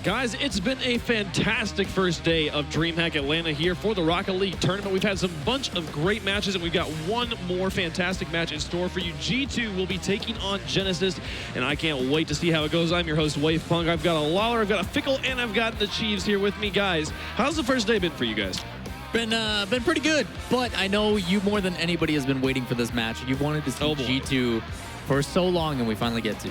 Guys, it's been a fantastic first day of DreamHack Atlanta here for the Rocket League tournament. We've had some bunch of great matches, and we've got one more fantastic match in store for you. G2 will be taking on Genesis, and I can't wait to see how it goes. I'm your host, Wave Punk. I've got a Lawler, I've got a Fickle, and I've got the Chiefs here with me. Guys, how's the first day been for you guys? Been pretty good, but I know you more than anybody has been waiting for this match. You've wanted to see G2 for so long, and we finally get to.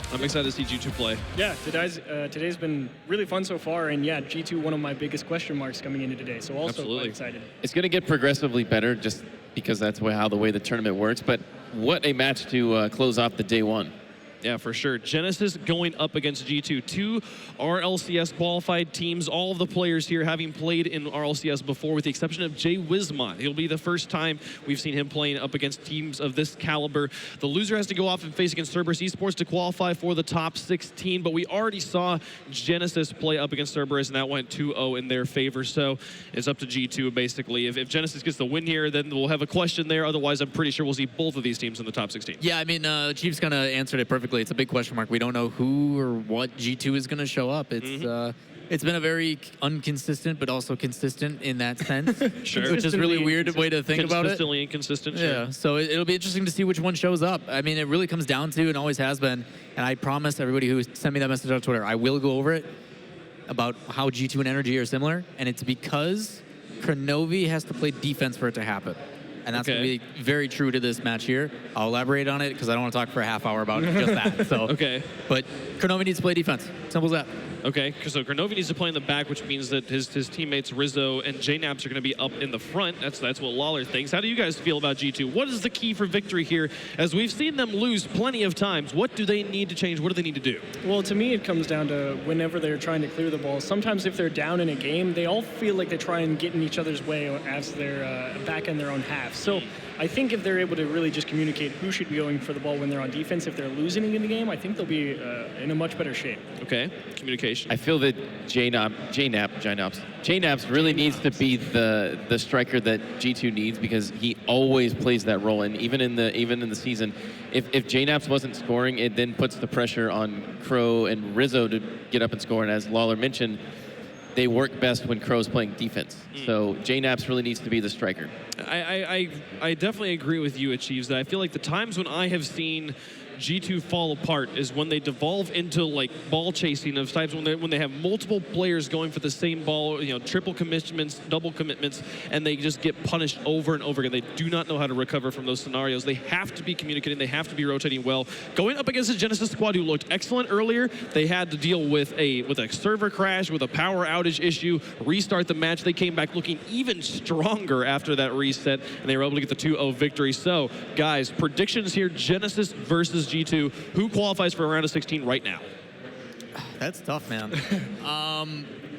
I'm excited to see G2 play. Yeah, today's been really fun so far, and yeah, G2 one of my biggest question marks coming into today, so also quite excited. It's going to get progressively better just because that's how the way the tournament works, but what a match to close off the day one. Yeah, for sure. Genesis going up against G2. Two RLCS qualified teams. All of the players here having played in RLCS before, with the exception of Jay Wismont. It'll be the first time we've seen him playing up against teams of this caliber. The loser has to go off and face against Cerberus Esports to qualify for the top 16, but we already saw Genesis play up against Cerberus, and that went 2-0 in their favor. So it's up to G2, basically. If Genesis gets the win here, then we'll have a question there. Otherwise, I'm pretty sure we'll see both of these teams in the top 16. Yeah, I mean, Chiefs kind of answered it perfectly. It's a big question mark. We don't know who or what G2 is going to show up. It's been a very inconsistent, but also consistent in that sense, Sure. Which is a really weird way to think about it. Consistently inconsistent, sure. Yeah, so it'll be interesting to see which one shows up. I mean, it really comes down to, and always has been, and I promise everybody who sent me that message on Twitter, I will go over it, about how G2 and Energy are similar, and it's because Kronovi has to play defense for it to happen. And that's going to be very true to this match here. I'll elaborate on it because I don't want to talk for a half hour about just that. So, But Kronovi needs to play defense. Simple as that. Okay, so Kronovi needs to play in the back, which means that his teammates Rizzo and JNaps are going to be up in the front. That's what Lawler thinks. How do you guys feel about G2? What is the key for victory here? As we've seen them lose plenty of times, what do they need to change? What do they need to do? Well, to me, it comes down to whenever they're trying to clear the ball. Sometimes if they're down in a game, they all feel like they try and get in each other's way as they're back in their own half. So I think if they're able to really just communicate who should be going for the ball when they're on defense, if they're losing in the game, I think they'll be in a much better shape. Okay, communication. I feel that JNaps really needs to be the striker that G2 needs, because he always plays that role, and even in the season, if JNaps wasn't scoring, it then puts the pressure on Crow and Rizzo to get up and score. And as Lawler mentioned, they work best when Crow's playing defense. So JNaps really needs to be the striker. I definitely agree with you, Achieves, that I feel like the times when I have seen G2 fall apart is when they devolve into like ball chasing, of types when they have multiple players going for the same ball, triple commitments, double commitments, and they just get punished over and over again. They do not know how to recover from those scenarios. They have to be communicating. They have to be rotating well. Going up against a Genesis squad who looked excellent earlier, they had to deal with a server crash, with a power outage issue, restart the match. They came back looking even stronger after that reset, and they were able to get the 2-0 victory. So, guys, predictions here: Genesis versus G2. Who qualifies for a round of 16 right now? That's tough, man. To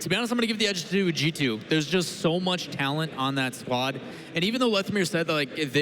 be honest, I'm going to give the edge to G2. There's just so much talent on that squad. And even though Lethmir said that, like,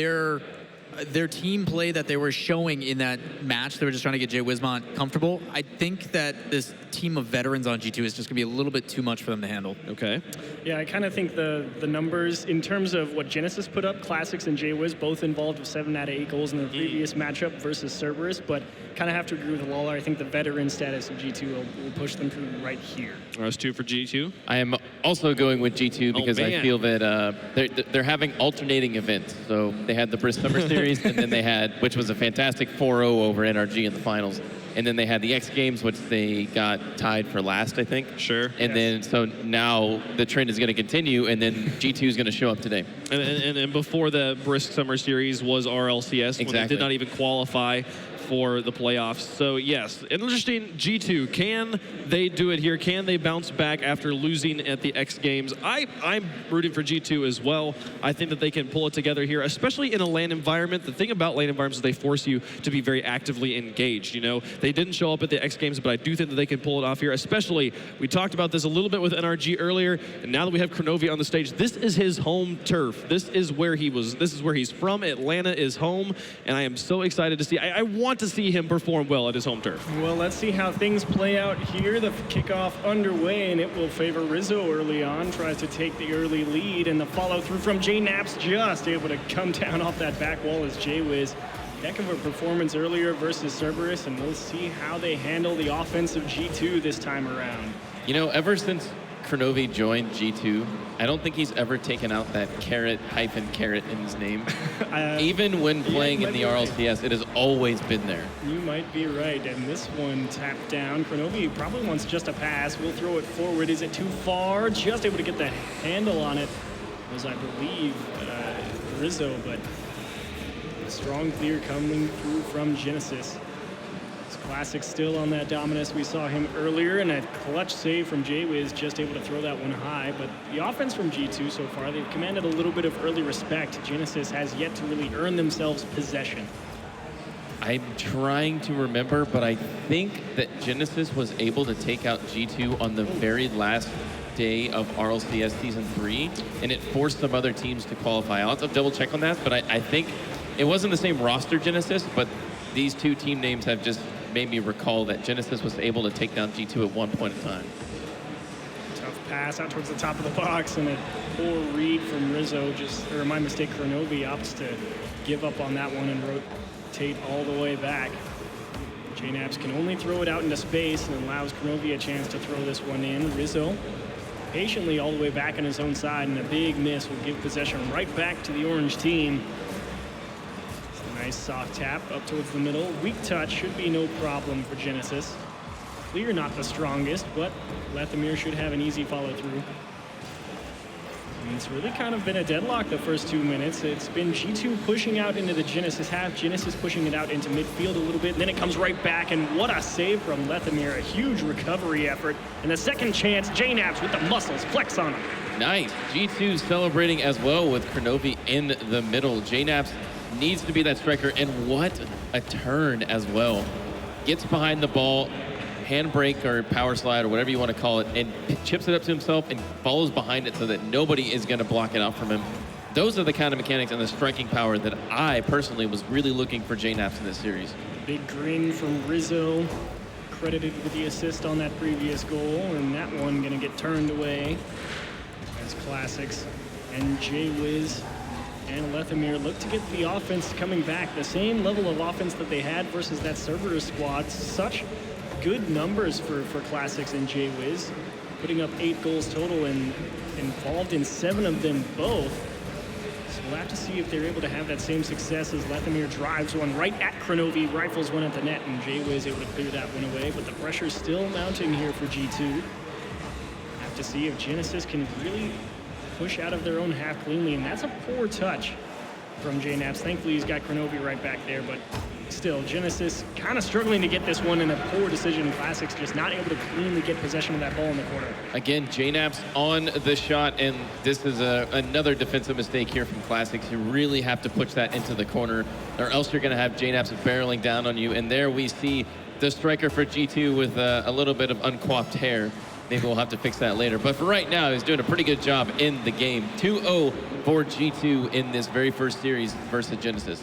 their team play that they were showing in that match, they were just trying to get Jay Wismont comfortable, I think that this team of veterans on G2 is just going to be a little bit too much for them to handle. Okay. Yeah, I kind of think the numbers, in terms of what Genesis put up, Classics and Jay Wiz both involved with 7 out of 8 goals in the previous matchup versus Cerberus, but kind of have to agree with Lawler. I think the veteran status of G2 will push them through right here. That's 2 for G2. I am also going with G2 because I feel that they're having alternating events. So they had the Brisk Summer Series, and then they had, which was a fantastic 4-0 over NRG in the finals. And then they had the X Games, which they got tied for last, I think. Sure. And then, so now the trend is going to continue, and then G2 is going to show up today. And before the Brisk Summer Series was RLCS, when they did not even qualify for the playoffs. So yes, interesting. G2, can they do it here? Can they bounce back after losing at the X Games? I'm rooting for G2 as well. I think that they can pull it together here, especially in a LAN environment. The thing about LAN environments is they force you to be very actively engaged. They didn't show up at the X Games, but I do think that they can pull it off here. Especially, we talked about this a little bit with NRG earlier, and now that we have Kronovi on the stage, this is his home turf. This is where he was. This is where he's from. Atlanta is home, and I am so excited to see. I want to see him perform well at his home turf. Well, let's see how things play out here. The kickoff underway, and it will favor Rizzo early on. Tries to take the early lead, and the follow through from JNaps just able to come down off that back wall as J-Wiz Heck of a performance earlier versus Cerberus, and we'll see how they handle the offensive G2 this time around. You know, ever since Kronovi joined G2, I don't think he's ever taken out that caret in his name. Even when playing in the RLCS, it has always been there. You might be right, and this one tapped down. Kronovi probably wants just a pass. We'll throw it forward. Is it too far? Just able to get the handle on it was, I believe, Rizzo, but a strong clear coming through from Genesis. Classic still on that dominance. We saw him earlier, and a clutch save from Jaywiz, just able to throw that one high. But the offense from G2 so far, they've commanded a little bit of early respect. Genesis has yet to really earn themselves possession. I'm trying to remember, but I think that Genesis was able to take out G2 on the very last day of RLCS Season 3, and it forced some other teams to qualify. I'll have to double check on that, but I think it wasn't the same roster Genesis, but these two team names have just made me recall that Genesis was able to take down G2 at one point in time. Tough pass out towards the top of the box, and a poor read from Rizzo. Or my mistake, Kronovi opts to give up on that one and rotate all the way back. JNaps can only throw it out into space and allows Kronovi a chance to throw this one in. Rizzo patiently all the way back on his own side, and a big miss will give possession right back to the orange team. Nice soft tap up towards the middle. Weak touch should be no problem for Genesis. Clear not the strongest, but Lethamyr should have an easy follow through. And it's really kind of been a deadlock the first 2 minutes. It's been G2 pushing out into the Genesis half, Genesis pushing it out into midfield a little bit, and then it comes right back, and what a save from Lethamyr, a huge recovery effort. And the second chance, JNaps with the muscles, flex on him. Nice. G2 celebrating as well with Kronovi in the middle. JNaps needs to be that striker, and what a turn as well. Gets behind the ball, handbrake or power slide or whatever you want to call it, and chips it up to himself and follows behind it so that nobody is going to block it out from him. Those are the kind of mechanics and the striking power that I personally was really looking for JNaps in this series. Big grin from Rizzo, credited with the assist on that previous goal, and that one going to get turned away as Classics and Jaywiz and Lethamyr look to get the offense coming back. The same level of offense that they had versus that Cerberus squad. Such good numbers for Classics and Jaywiz, putting up 8 goals total and involved in 7 of them both. So we'll have to see if they're able to have that same success as Lethamyr drives one right at Kronovi, rifles one at the net, and Jaywiz able to clear that one away. But the pressure's still mounting here for G2. Have to see if Genesis can really push out of their own half cleanly, and that's a poor touch from JNaps. Thankfully, he's got Kronovi right back there, but still, Genesis kind of struggling to get this one in a poor decision. Classics just not able to cleanly get possession of that ball in the corner. Again, JNaps on the shot, and this is another defensive mistake here from Classics. You really have to push that into the corner, or else you're going to have JNaps barreling down on you, and there we see the striker for G2 with a little bit of uncoiffed hair. Maybe we'll have to fix that later. But for right now, he's doing a pretty good job in the game. 2-0 for G2 in this very first series versus Genesis.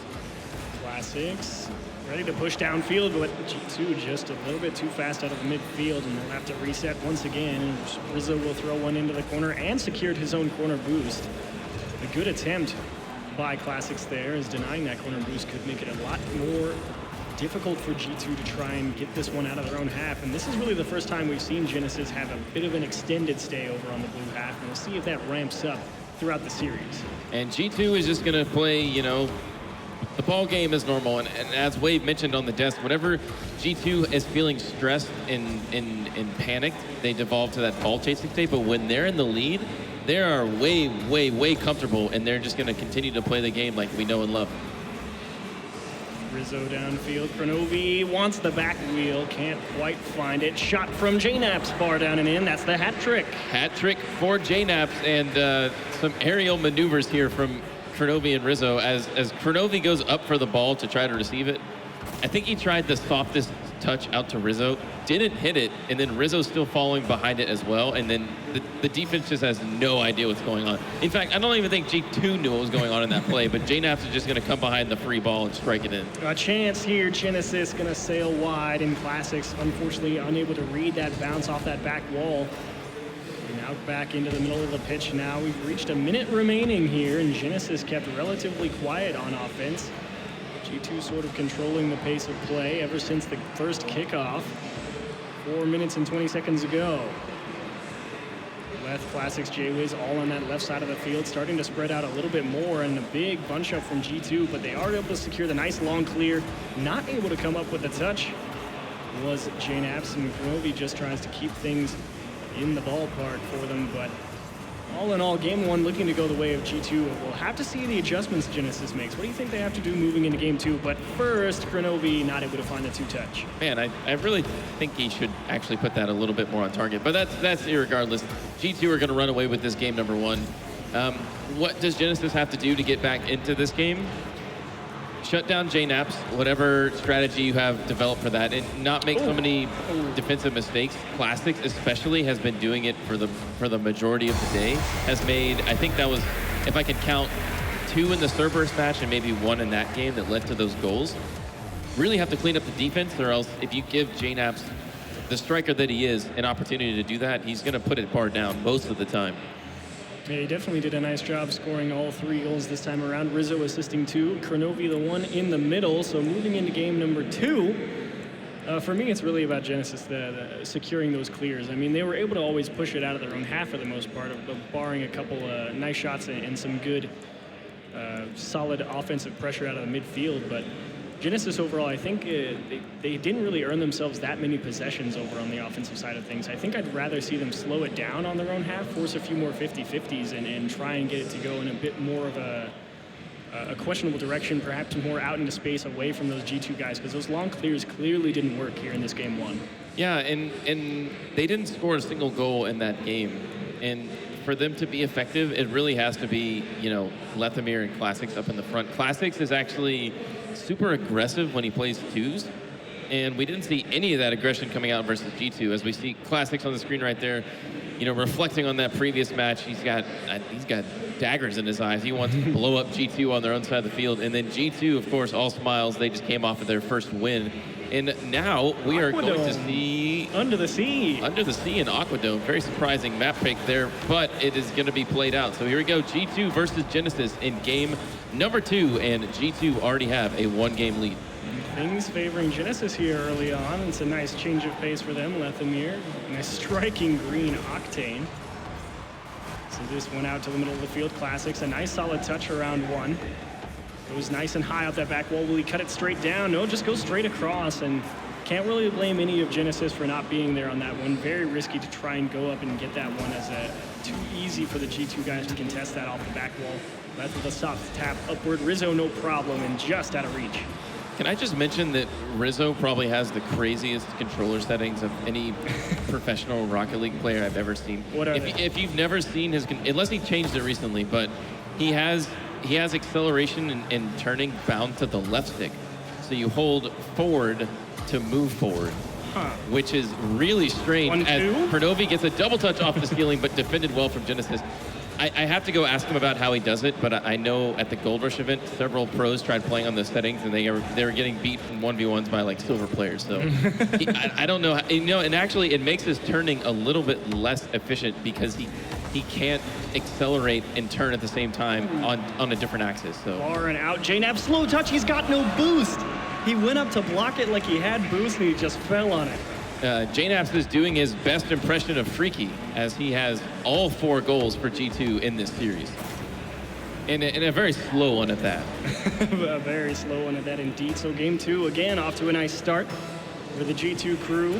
Classics ready to push downfield, but G2 just a little bit too fast out of the midfield, and they'll have to reset once again. And Rizzo will throw one into the corner and secured his own corner boost. A good attempt by Classics there, as denying that corner boost could make it a lot more difficult for G2 to try and get this one out of their own half. And this is really the first time we've seen Genesis have a bit of an extended stay over on the blue half, and we'll see if that ramps up throughout the series. And G2 is just going to play, you know, the ball game is normal. And as Wade mentioned on the desk, whenever G2 is feeling stressed and panicked, they devolve to that ball chasing state. But when they're in the lead, they are way, way, way comfortable, and they're just going to continue to play the game like we know and love. Rizzo downfield. Kronovi wants the back wheel, can't quite find it. Shot from JNaps, far down and in. That's the hat trick. Hat trick for JNaps, and some aerial maneuvers here from Kronovi and Rizzo as Kronovi goes up for the ball to try to receive it. I think he tried the softest touch out to Rizzo, didn't hit it, and then Rizzo's still following behind it as well, and then the defense just has no idea what's going on. In fact, I don't even think G2 knew what was going on in that play, but JNaps is just going to come behind the free ball and strike it in. A chance here. Genesis going to sail wide, and Classics unfortunately unable to read that bounce off that back wall. And out back into the middle of the pitch now. We've reached a minute remaining here, and Genesis kept relatively quiet on offense. G2 sort of controlling the pace of play ever since the first kickoff 4 minutes and 20 seconds ago. Left Classics, J-Wiz all on that left side of the field, starting to spread out a little bit more, and a big bunch up from G2, but they are able to secure the nice long clear. Not able to come up with a touch was JNAPS, and Kronovi just tries to keep things in the ballpark for them, but all in all, game one looking to go the way of G2. We'll have to see the adjustments Genesis makes. What do you think they have to do moving into game two? But first, Kronovi not able to find the two-touch. Man, I really think he should actually put that a little bit more on target. But that's irregardless. G2 are going to run away with this game number one. What does Genesis have to do to get back into this game? Shut down JNAPS, whatever strategy you have developed for that, and not make so many defensive mistakes. Classics especially has been doing it for the majority of the day. Has made, I think that was, if I can count, 2 in the Cerberus match and maybe 1 in that game that led to those goals. Really have to clean up the defense, or else if you give JNAPS, the striker that he is, an opportunity to do that, he's going to put it bar down most of the time. Yeah, he definitely did a nice job scoring all 3 goals this time around. Rizzo assisting 2, Kronovi the one in the middle. So moving into game number 2, for me, it's really about Genesis, the securing those clears. I mean, they were able to always push it out of their own half for the most part, barring a couple nice shots and some good, solid offensive pressure out of the midfield. But Genesis overall, I think they didn't really earn themselves that many possessions over on the offensive side of things. I think I'd rather see them slow it down on their own half, force a few more 50-50s, and try and get it to go in a bit more of a questionable direction, perhaps more out into space away from those G2 guys, because those long clears clearly didn't work here in this game one. Yeah, and they didn't score a single goal in that game. And for them to be effective, it really has to be, Lethamyr and Classics up in the front. Classics is actually super aggressive when he plays twos, and we didn't see any of that aggression coming out versus G2. As we see Classics on the screen right there, reflecting on that previous match, he's got daggers in his eyes. He wants to blow up G2 on their own side of the field, and then G2, of course, all smiles. They just came off of their first win, and now we are going to see Under the Sea in Aquadome. Very surprising map pick there, but it is going to be played out. So here we go, G2 versus Genesis in game number 2, and G2 already have a 1-game lead. Things favoring Genesis here early on. It's a nice change of pace for them. Lethamyr, nice striking green Octane. So this one out to the middle of the field. Classics, a nice solid touch around 1. Goes nice and high off that back wall. Will he cut it straight down? No, just goes straight across, and can't really blame any of Genesis for not being there on that one. Very risky to try and go up and get that one, as too easy for the G2 guys to contest that off the back wall. That's with a soft tap upward. Rizzo, no problem, and just out of reach. Can I just mention that Rizzo probably has the craziest controller settings of any professional Rocket League player I've ever seen. What are they? If you've never seen his, unless he changed it recently, but he has acceleration and turning bound to the left stick. So you hold forward to move forward, which is really strange. As Kronovi gets a double touch off the ceiling, but defended well from Genesis. I have to go ask him about how he does it, but I know at the Gold Rush event, several pros tried playing on those settings, and they were getting beat in 1v1s by like silver players. So I don't know, and actually it makes his turning a little bit less efficient because he can't accelerate and turn at the same time on a different axis. So Far and out. JNAP slow touch. He's got no boost. He went up to block it like he had boost, and he just fell on it. JNAPS is doing his best impression of Freaky, as he has all 4 goals for G2 in this series. And a very slow one at that. A very slow one at that indeed. So game 2, again, off to a nice start for the G2 crew.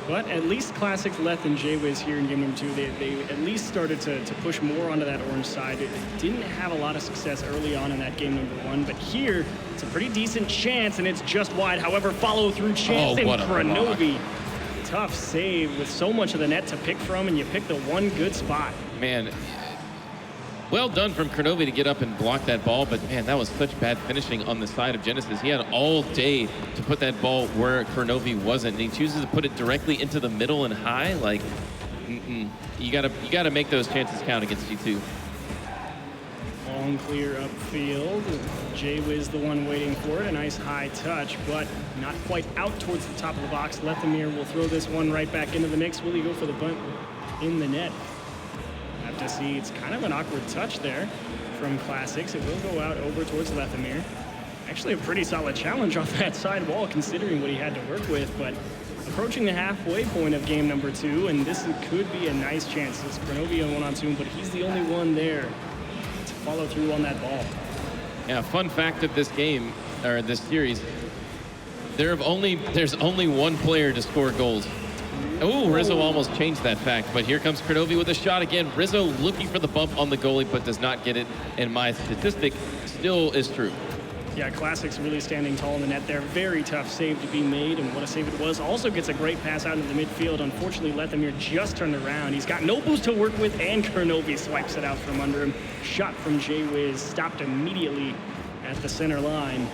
But at least Classics, Leth, and J-Wiz here in game number 2, they at least started to push more onto that orange side. It didn't have a lot of success early on in that game number 1, but here it's a pretty decent chance, and it's just wide. However, follow through chance, and Kronovi. Tough save with so much of the net to pick from, and you pick the one good spot. Man, well done from Kronovi to get up and block that ball, but man, that was such bad finishing on the side of Genesis. He had all day to put that ball where Kronovi wasn't, and he chooses to put it directly into the middle and high. Like, you gotta make those chances count against G2. Long clear upfield. J-Wiz the one waiting for it. A nice high touch, but not quite out towards the top of the box. Lethamyr will throw this one right back into the mix. Will he go for the bunt in the net? Have to see. It's kind of an awkward touch there from Classics. It will go out over towards Lethamyr. Actually a pretty solid challenge off that side wall considering what he had to work with, but approaching the halfway point of game number 2, and this could be a nice chance. It's Kronovia 1-on-2, but he's the only one there to follow through on that ball. Yeah, fun fact of this game, or this series, there's only one player to score goals. Oh, Rizzo almost changed that fact, but here comes Kronovia with a shot again. Rizzo looking for the bump on the goalie, but does not get it, and my statistic still is true. Yeah, Classic's really standing tall in the net there. Very tough save to be made, and what a save it was. Also gets a great pass out into the midfield. Unfortunately, Lethamir just turned around. He's got no boost to work with, and Kronovia swipes it out from under him. Shot from J-Wiz, stopped immediately at the center line.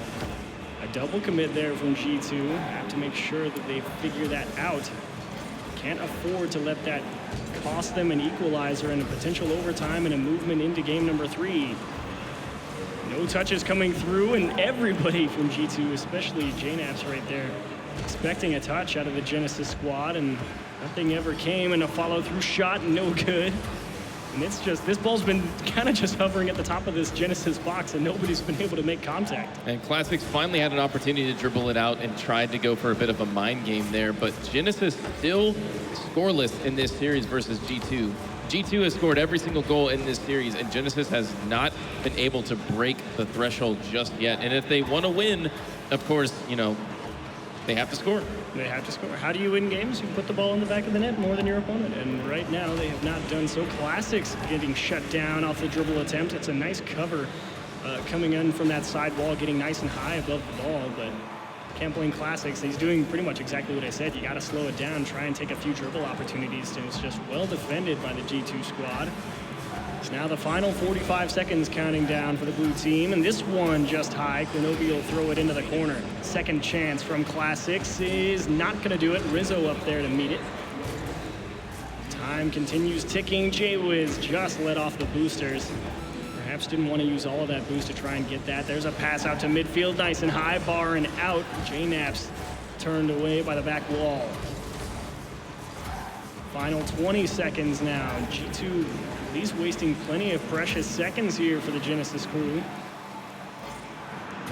A double commit there from G2. Have to make sure that they figure that out. Can't afford to let that cost them an equalizer and a potential overtime and a movement into game number 3. No touches coming through, and everybody from G2, especially JNaps right there, expecting a touch out of the Genesis squad, and nothing ever came, and a follow-through shot, no good. And it's just, this ball's been kind of just hovering at the top of this Genesis box, and nobody's been able to make contact. And Classics finally had an opportunity to dribble it out and tried to go for a bit of a mind game there, but Genesis still scoreless in this series versus G2. G2 has scored every single goal in this series, and Genesis has not been able to break the threshold just yet. And if they want to win, of course, you know, they have to score. They have to score. How do you win games? You put the ball in the back of the net more than your opponent. And right now, they have not done so. Classics getting shut down off the dribble attempt. It's a nice cover coming in from that side wall, getting nice and high above the ball, but can't blame Classics. He's doing pretty much exactly what I said. You got to slow it down, try and take a few dribble opportunities, and it's just well defended by the G2 squad. It's now the final 45 seconds counting down for the blue team, and this one just high. Kronovia will throw it into the corner. Second chance from Classics is not going to do it. Rizzo up there to meet it. Time continues ticking. J-Wiz just let off the boosters. Perhaps didn't want to use all of that boost to try and get that. There's a pass out to midfield, nice and high, bar and out. JNaps turned away by the back wall. Final 20 seconds now. G2 at least wasting plenty of precious seconds here for the Genesis crew.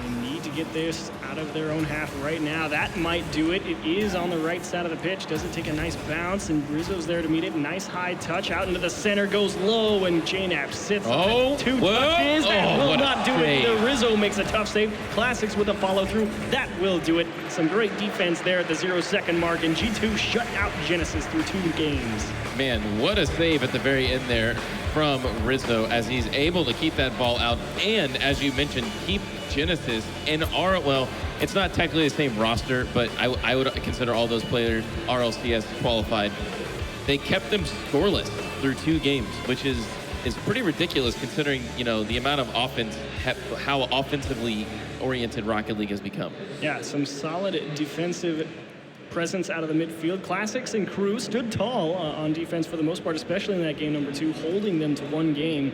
They need to get this out of their own half right now. That might do it. It is on the right side of the pitch. Does it take a nice bounce, and Rizzo's there to meet it. Nice high touch out into the center, goes low, and JNaps sits on it. Two touches. That will not do it. The Rizzo makes a tough save. Classics with a follow through. That will do it. Some great defense there at the 0-second mark, and G2 shut out Genesis through 2 games. Man, what a save at the very end there from Rizzo as he's able to keep that ball out and, as you mentioned, keep Genesis and well, it's not technically the same roster, but I would consider all those players RLCS qualified. They kept them scoreless through 2 games, which is pretty ridiculous considering, you know, the amount of offense, how offensively oriented Rocket League has become. Yeah, some solid defensive presence out of the midfield. Classics and crew stood tall on defense for the most part, especially in that game number 2, holding them to 1 game.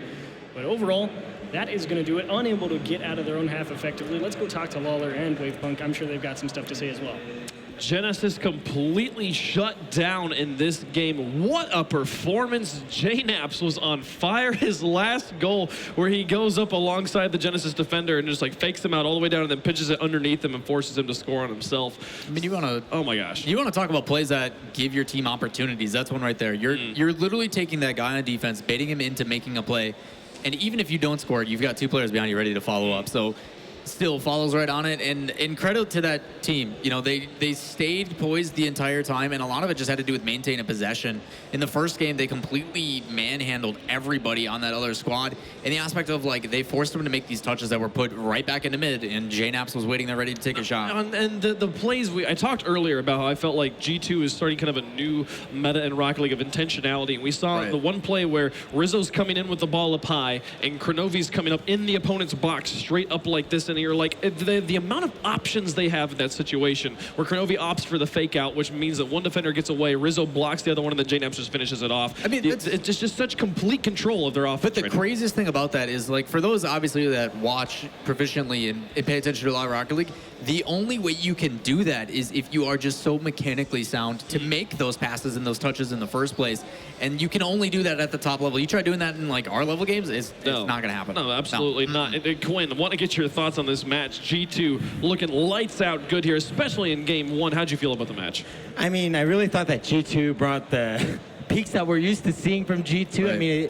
But overall, that is going to do it. Unable to get out of their own half effectively. Let's go talk to Lawler and Wavepunk. I'm sure they've got some stuff to say as well. Genesis completely shut down in this game. What a performance. JNaps was on fire. His last goal where he goes up alongside the Genesis defender and just like fakes him out all the way down and then pitches it underneath him and forces him to score on himself. I mean, you want to... Oh my gosh. You want to talk about plays that give your team opportunities. That's one right there. You're literally taking that guy on defense, baiting him into making a play. And even if you don't score it, you've got 2 players behind you ready to follow up. So still follows right on it, and credit to that team. You know, they stayed poised the entire time, and a lot of it just had to do with maintaining possession. In the first game, they completely manhandled everybody on that other squad in the aspect of, like, they forced them to make these touches that were put right back into mid, and JNaps was waiting there ready to take a shot. And the plays, I talked earlier about how I felt like G2 is starting kind of a new meta in Rocket League of intentionality. And we saw the one play where Rizzo's coming in with the ball up high, and Kronovi's coming up in the opponent's box straight up like this, and you're like, the amount of options they have in that situation, where Kronovi opts for the fake out, which means that one defender gets away, Rizzo blocks the other one, and then JNaps just finishes it off. I mean, it's just such complete control of their offense. But the craziest thing about that is, like, for those obviously that watch proficiently and pay attention to a lot of Rocket League, the only way you can do that is if you are just so mechanically sound to make those passes and those touches in the first place. And you can only do that at the top level. You try doing that in, like, our level games, it's not going to happen. No, absolutely not. Quinn, I want to get your thoughts on this match. G2 looking lights out good here, especially in game 1. How'd you feel about the match? I mean, I really thought that G2 brought the peaks that we're used to seeing from G2. Right. I mean,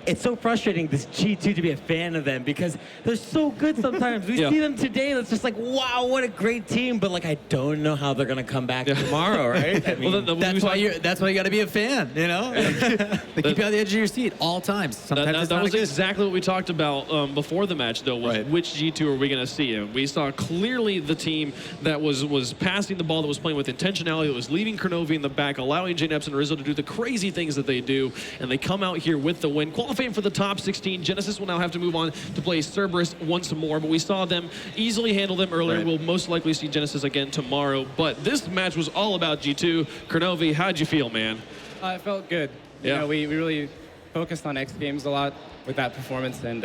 it's so frustrating, this G2, to be a fan of them because they're so good sometimes. We see them today, and it's just like, wow, what a great team. But, like, I don't know how they're going to come back tomorrow, right? I mean, That's why you got to be a fan, you know? They keep you on the edge of your seat all times. Sometimes That was good. exactly what we talked about before the match, though, was which G2 are we going to see? And we saw clearly the team that was passing the ball, that was playing with intentionality, that was leaving Kronovi in the back, allowing JNAPS and Rizzo to do the crazy things that they do, and they come out here with the win. Qualifying for the top 16, Genesis will now have to move on to play Cerberus once more, but we saw them easily handle them earlier. Right. We'll most likely see Genesis again tomorrow, but this match was all about G2. Kronovi, how'd you feel, man? It felt good. Yeah. You know, we really focused on X Games a lot with that performance, and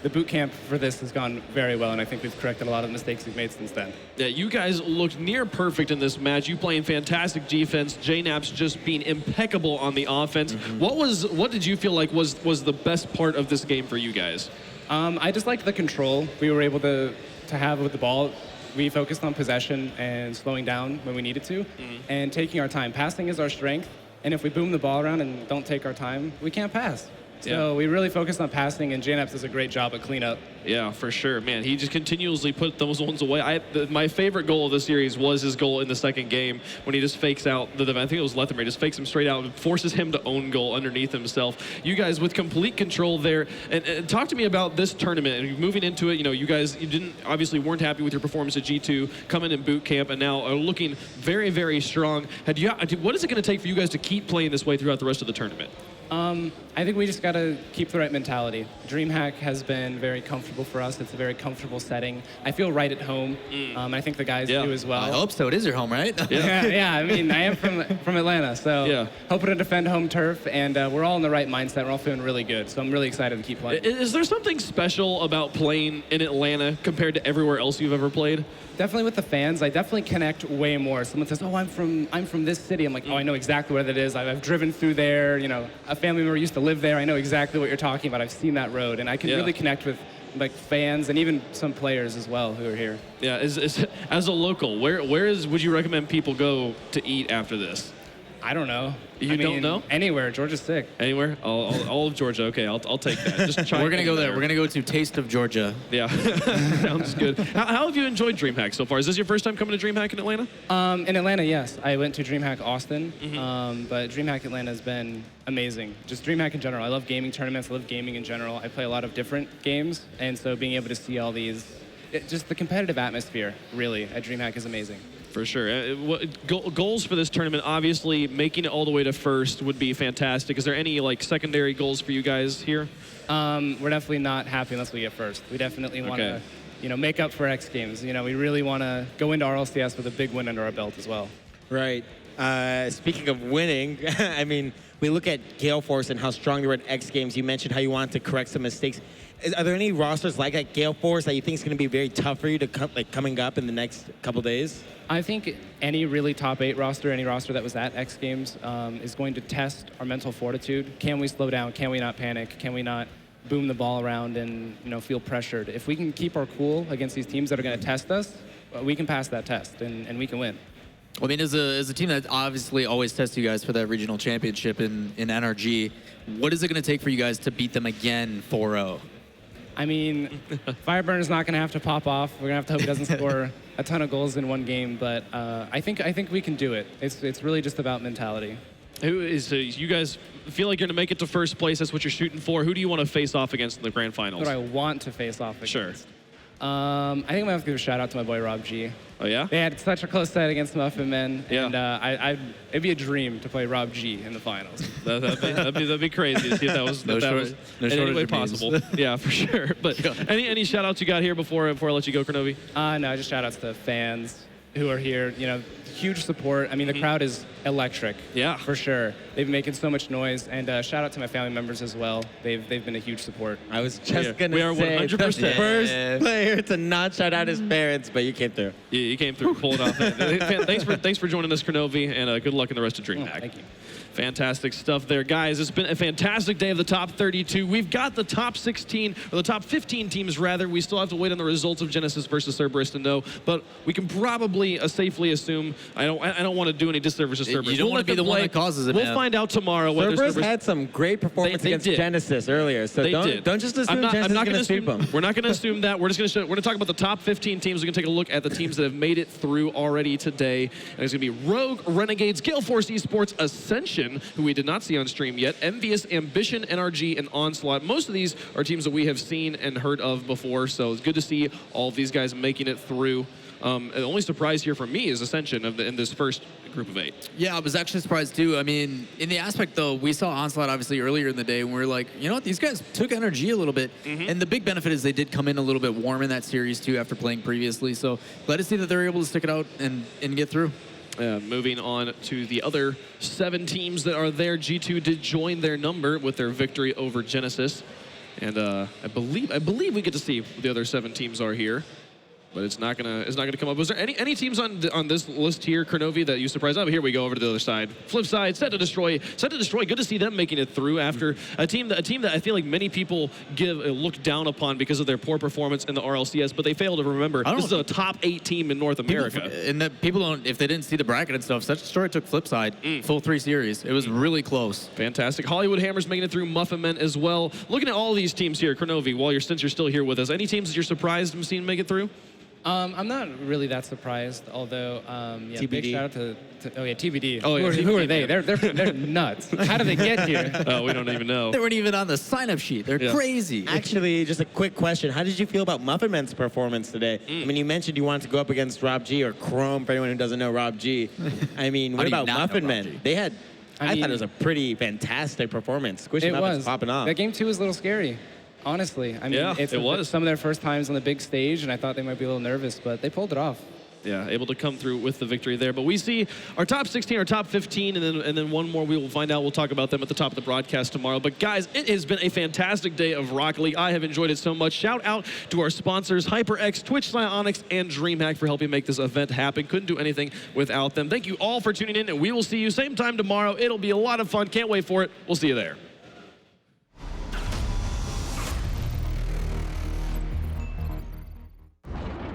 the boot camp for this has gone very well, and I think we've corrected a lot of the mistakes we've made since then. Yeah, you guys looked near perfect in this match. You playing fantastic defense. JNAPS just being impeccable on the offense. What did you feel like was the best part of this game for you guys? I just liked the control we were able to have with the ball. We focused on possession and slowing down when we needed to, and taking our time. Passing is our strength, and if we boom the ball around and don't take our time, we can't pass. So we really focused on passing, and JNAPS does a great job at cleanup. Yeah, for sure, man. He just continuously put those ones away. My favorite goal of the series was his goal in the second game when he just fakes out I think it was Lethamyr, just fakes him straight out and forces him to own goal underneath himself. You guys with complete control there. And talk to me about this tournament and moving into it. You know, you didn't obviously weren't happy with your performance at G2, coming in boot camp, and now are looking very, very strong. What is it going to take for you guys to keep playing this way throughout the rest of the tournament? I think we just got to keep the right mentality. DreamHack has been very comfortable for us. It's a very comfortable setting. I feel right at home. I think the guys do as well. I hope so. It is your home, right? Yeah, I mean, I am from Atlanta, so hoping to defend home turf, and we're all in the right mindset. We're all feeling really good, so I'm really excited to keep playing. Is there something special about playing in Atlanta compared to everywhere else you've ever played? Definitely with the fans, I definitely connect way more. Someone says, "Oh, I'm from this city." I'm like, "Oh, I know exactly where that is. I've driven through there. You know, a family member used to live there. I know exactly what you're talking about. I've seen that road, and I can really connect with like fans and even some players as well who are here." Yeah, as a local, where would you recommend people go to eat after this? I don't know. You don't know? Anywhere. Georgia's sick. Anywhere? All of Georgia. Okay, I'll take that. Just try. We're gonna go there. We're gonna go to Taste of Georgia. Yeah, sounds good. How have you enjoyed DreamHack so far? Is this your first time coming to DreamHack in Atlanta? In Atlanta, yes. I went to DreamHack Austin, but DreamHack Atlanta has been amazing. Just DreamHack in general. I love gaming tournaments. I love gaming in general. I play a lot of different games, and so being able to see all these, just the competitive atmosphere, really, at DreamHack is amazing. For sure. Goals for this tournament, obviously, making it all the way to first would be fantastic. Is there any like secondary goals for you guys here? We're definitely not happy unless we get first. We definitely want to, make up for X Games. You know, we really want to go into RLCS with a big win under our belt as well. Right. Speaking of winning, I mean, we look at Gale Force and how strong they were at X Games. You mentioned how you wanted to correct some mistakes. Are there any rosters like at Gale Force that you think is going to be very tough for you to coming up in the next couple days? I think any really top 8 roster, any roster that was at X Games, is going to test our mental fortitude. Can we slow down? Can we not panic? Can we not boom the ball around and feel pressured? If we can keep our cool against these teams that are going to test us, we can pass that test and we can win. Well, I mean, as a team that obviously always tests you guys for that regional championship in NRG, what is it going to take for you guys to beat them again 4-0? I mean, Fireburner's not going to have to pop off. We're going to have to hope he doesn't score a ton of goals in one game, but I think we can do it. It's really just about mentality. You guys feel like you're going to make it to first place? That's what you're shooting for. Who do you want to face off against in the grand finals? What do I want to face off against? Sure. I think I'm going to have to give a shout out to my boy Rob G. Oh, yeah? They had such a close set against Muffin Men, Yeah. and it'd be a dream to play Rob G in the finals. That'd be crazy to see if that was, in any way possible. Yeah, for sure. But any shout outs you got here before I let you go, Kronovi? No, just shout outs to fans who are here. huge support. I mean, the crowd is electric. Yeah. For sure. They've been making so much noise. And shout out to my family members as well. They've been a huge support. I was just going We are to say, 100%. the first player to not shout out his parents, but you came through. You came through, pull it off. Thanks for joining us, Kronovi, and good luck in the rest of DreamHack. Thank you. Fantastic stuff there, guys. It's been a fantastic day of the top 32. We've got the top 16, or the top 15 teams, rather. We still have to wait on the results of Genesis versus Cerberus to know, but we can probably safely assume, I don't want to do any disservice to Cerberus. You don't want to be the one that causes it, We'll man. find out tomorrow whether Cerberus Cerberus had some great performance They against did. Genesis earlier, so don't just assume Genesis is going to sweep them. We're not going to assume that. We're just going to talk about the top 15 teams. We're going to take a look at the teams that have made it through already today. And it's going to be Rogue, Renegades, Gale Force Esports, Ascension, who we did not see on stream yet, Envious, Ambition, NRG, and Onslaught. Most of these are teams that we have seen and heard of before, so it's good to see all of these guys making it through. The only surprise here for me is Ascension in this first group of 8. Yeah, I was actually surprised too. I mean, in the aspect though, we saw Onslaught obviously earlier in the day, and we were like, you know what, these guys took energy a little bit. And the big benefit is they did come in a little bit warm in that series too after playing previously. So glad to see that they're able to stick it out and get through. Moving on to the other 7 teams that are there. G2 did join their number with their victory over Genesis. And I believe we get to see what the other 7 teams are here. But it's not gonna come up. Was there any teams on this list here, Kronovi, that you surprised? Oh, here we go over to the other side. Flip side, Set to Destroy. Good to see them making it through after a team that I feel like many people look down upon because of their poor performance in the RLCS, but they fail to remember this is a top 8 team in North America. And that people don't, if they didn't see the bracket and stuff, Set to Destroy took flip side, full 3 series. It was really close. Fantastic. Hollywood Hammers making it through, Muffin Men as well. Looking at all of these teams here, Kronovi, since you're still here with us, any teams that you're surprised to see make it through? I'm not really that surprised, although yeah, big TBD. shout out to TBD. Oh, yeah, Who are TBD, they? They're nuts. How did they get here? Oh, we don't even know. They weren't even on the sign-up sheet. They're crazy. Actually, just a quick question. How did you feel about Muffin Man's performance today? I mean, you mentioned you wanted to go up against Rob G, or Chrome, for anyone who doesn't know Rob G. I mean, what do you about not know Muffin Rob Man? G? They had, I mean- thought it was a pretty fantastic performance. Squishy It Muffins was. popping off. That game 2 was a little scary. Honestly, I mean, Yeah, it's it was. some of their first times on the big stage, and I thought they might be a little nervous, but they pulled it off. Yeah, able to come through with the victory there. But we see our top 16, our top 15, and then one more we will find out. We'll talk about them at the top of the broadcast tomorrow. But guys, it has been a fantastic day of Rocket League. I have enjoyed it so much. Shout out to our sponsors, HyperX, Twitch Psionics, and DreamHack for helping make this event happen. Couldn't do anything without them. Thank you all for tuning in, and we will see you same time tomorrow. It'll be a lot of fun. Can't wait for it. We'll see you there.